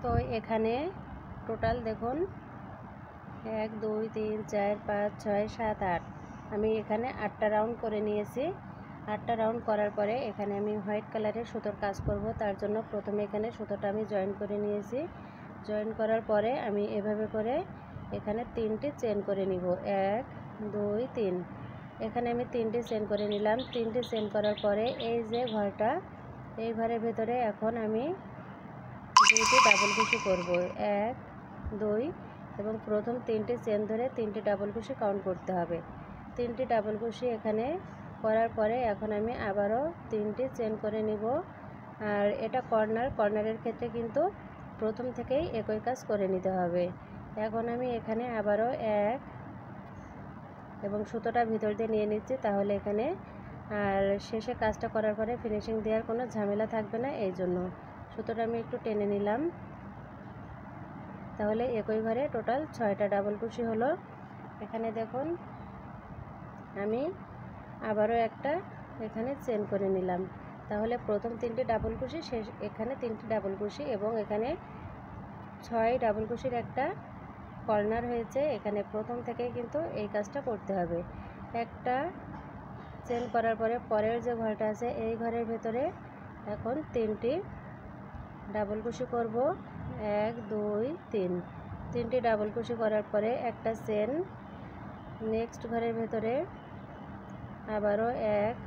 তো এখানে টোটাল দেখুন 1 2 3 4 5 6 7 8 আমি এখানে 8টা রাউন্ড করে নিয়েছি। 8টা রাউন্ড করার পরে এখানে আমি হোয়াইট কালারের সুতোর কাজ করব। তার জন্য প্রথমে এখানে সুতোটা আমি জয়েন করে নিয়েছি। জয়েন করার পরে আমি এভাবে করে এখানে 3টে চেন করে নিব। 1 2 3 এখানে আমি 3টে চেন করে নিলাম। 3টে চেন করার পরে এই যে ঘরটা, এই ঘরের ভেতরে এখন আমি 2টি ডাবল কুশি করব। 1 2 এবং প্রথম 3টে চেন ধরে 3টে ডাবল কুশি কাউন্ট করতে হবে। 3টে ডাবল কুশি এখানে করার পরে এখন আমি আবারও 3টে চেন করে নিব। আর এটা কর্নারের ক্ষেত্রে কিন্তু প্রথম থেকেই একই কাজ করে নিতে হবে। এখন আমি এখানে আবারও 1 এবং সুতোটা ভিতর দিয়ে নিয়ে নিচ্ছি, তাহলে এখানে আর শেষে কাজটা করার পরে ফিনিশিং দেওয়ার কোনো ঝামেলা থাকবে না। এই জন্য সুতোটা আমি একটু টেনে নিলাম। তাহলে একই ঘরে টোটাল 6টা ডাবল কুশি হলো। এখানে দেখুন আমি আবারও একটা এখানে চেন করে নিলাম। তাহলে প্রথম 3টে ডাবল কুশি, শেষ এখানে 3টে ডাবল কুশি এবং এখানে 6 ডাবল কুশির একটা কর্নার হয়েছে। এখানে প্রথম থেকেই কিন্তু এই কাজটা করতে হবে। একটা চেন করার পরে পরের যে ঘরটা আছে এই ঘরের ভেতরে এখন 3টি ডাবল কুশি করব। 1 2 3 3টি ডাবল কুশি করার পরে একটা চেন, নেক্সট ঘরের ভেতরে আবারও 1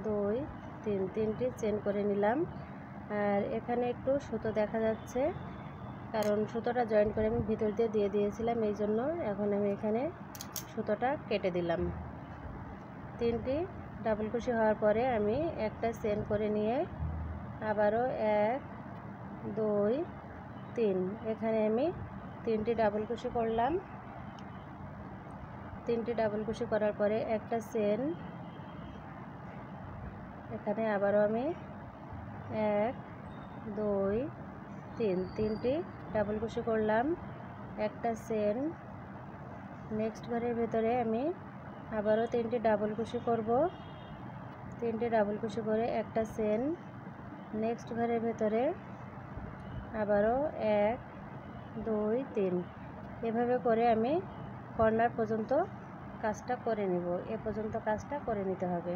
2 3 3টি চেন করে নিলাম। আর এখানে একটু সুতো দেখা যাচ্ছে, কারণ সুতোটা জয়েন করে আমি ভিতর দিয়ে দিয়েছিলাম, এই জন্য এখন আমি এখানে সুতোটা কেটে দিলাম। 3টি ডাবল কুশি হওয়ার পরে আমি একটা চেন করে নিয়ে আবারও 1 2 3 এখানে আমি 3টি ডাবল কুশি করলাম। 3টি ডাবল কুশি করার পরে একটা চেন, এখানে আবারও আমি 1 2 3 3টি ডাবল কুশি করলাম। একটা চেন, নেক্সট ঘরের ভেতরে আমি আবারও 3টি ডাবল কুশি করব। 3টে ডাবল কুশি করে একটা চেন, নেক্সট ঘরের ভেতরে আবারও 1 2 3 এভাবে করে আমি কর্নার পর্যন্ত কাজটা করে নেব। এ পর্যন্ত কাজটা করে নিতে হবে।